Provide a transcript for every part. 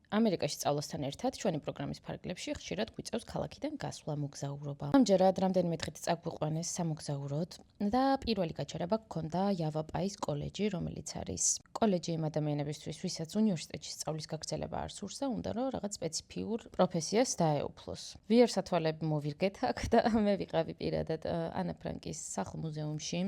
ამერიკაში სწავლასთან ერთად ჩვენი პროგრამის ფარგლებში ხშირად გვიწევს ქალაქიდან გასვლა, მოგზაურობა. ამჯერად რამდენიმე დღით წაგვიყვანეს სამოგზაუროდ და პირველი გაჩერება გქონდა იავაპაის კოლეჯი, რომელიც არის კოლეჯი იმ ადამიანებისთვის, ვისაც უნივერსიტეტში სწავლის გაგრძელება არ სურს და უნდა რომ რაღაც სპეციფიურ პროფესიას დაეუფლოს. ვიერსათვალები მოვირგეთ აქ და მე ვიყავი პირადად ანა ფრანკის სახლ-მუზეუმში.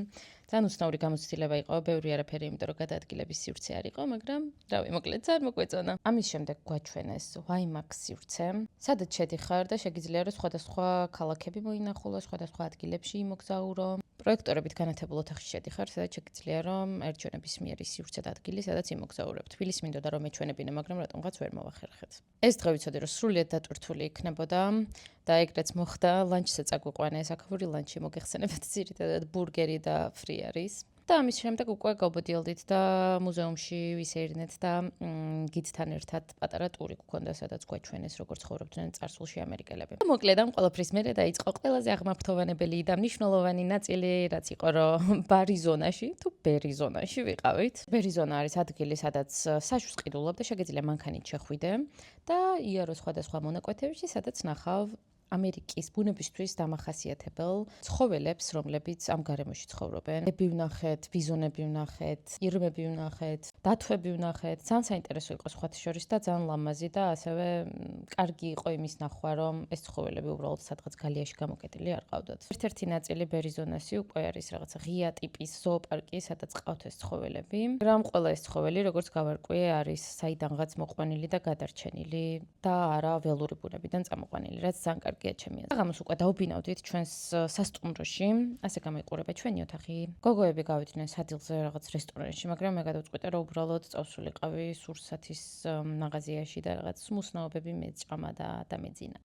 ძალიან უცნაური გამოცდილება იყო, ბევრი არაფერი, იმიტომ რომ გადაადგილების სივრცე არ იყო, მაგრამ რავი, მოკლედ არ მოგვეწონა. ამის შემდეგ გვაჩვენეს WiMAX სივრცე, სადაც შედიხარ და შეგიძლია რომ სხვადასხვა ქალაქები მოინახულო, სხვადასხვა ადგილებში იმოგზაურო. პროექტორებით განათებულ ოთახში შედიხარ, სადაც შეგიძლია რომ ერჩვენების მიერ ის სივრცე და ადგილი, სადაც იმოგზაურებ. თბილისი მინდოდა რომ ეჩვენებინე, მაგრამ რატომღაც ვერ მოვახერხეთ. ეს დღე ვიცოდი რომ სრულიად დატვირთული იქნებოდა და ეგრეც მოხდა, ლანჩზე წაგვიყვანეს, აქაური ლანჩი მოგეხსენებათ, ძირითადად ბურგერი და ფრი არის. და ამის შემდეგ უკვე გავბოდიალდით და მუზეუმში ვისეირნეთ და გიდთან ერთად პატარა ტური გვქონდა, სადაც გვაჩვენეს როგორ ცხოვრობდნენ წარსულში ამერიკელები. მოკლედ ამ ყველაფრის მერე დაიწყო ყველაზე აღმაფრთოვანებელი და მნიშვნელოვანი ნაწილი, რაც იყო რომ ბარი ზონაში თუ ბერი ზონაში ვიყავით. ბერი ზონა არის ადგილი, სადაც საშუს ყიდულობ და შეგიძლია მანქანით შეხვიდე და იარო სხვადასხვა მონაკვეთებში, სადაც ნახავ ამერიკის ბუნებისთვის დამახასიათებელ ცხოველებს, რომლებიც ამ გარემოში ცხოვრობენ. ები ვნახეთ, ბიზონები ვნახეთ, ირმები ვნახეთ, დათვები ვნახეთ. ძალიან საინტერესო იყო სხვათა შორის და ძალიან ლამაზი და ასევე კარგი იყო იმის ნახვა, რომ ეს ცხოველები უბრალოდ სადღაც გალიაში გამოკეტილი არ ყავდათ. ერთ-ერთი ნაწილი ბერიზონასი უკვე არის რაღაცა ღია ტიპის ზოოპარკი, სადაც ყავთ ეს ცხოველები. მაგრამ ყველა ეს ცხოველი, როგორც გავარკვიე, არის საიდანღაც მოყვანილი და გადარჩენილი და არა ველური ბუნებიდან წამოყვანილი, რაც ძალიან კარგი ჩემია. საღამოს უკვე დაუბინავდით ჩვენს სასტუმროში, ასე გამოიყურება ჩვენი ოთახი. გოგოები გავიდნენ სადილზე რაღაც რესტორანში, მაგრამ მე გადავწყვიტე რომ უბრალოდ წავსულიყავი სურსათის მაღაზიაში და რაღაც მსნაობები მეჭამა და დამეძინა.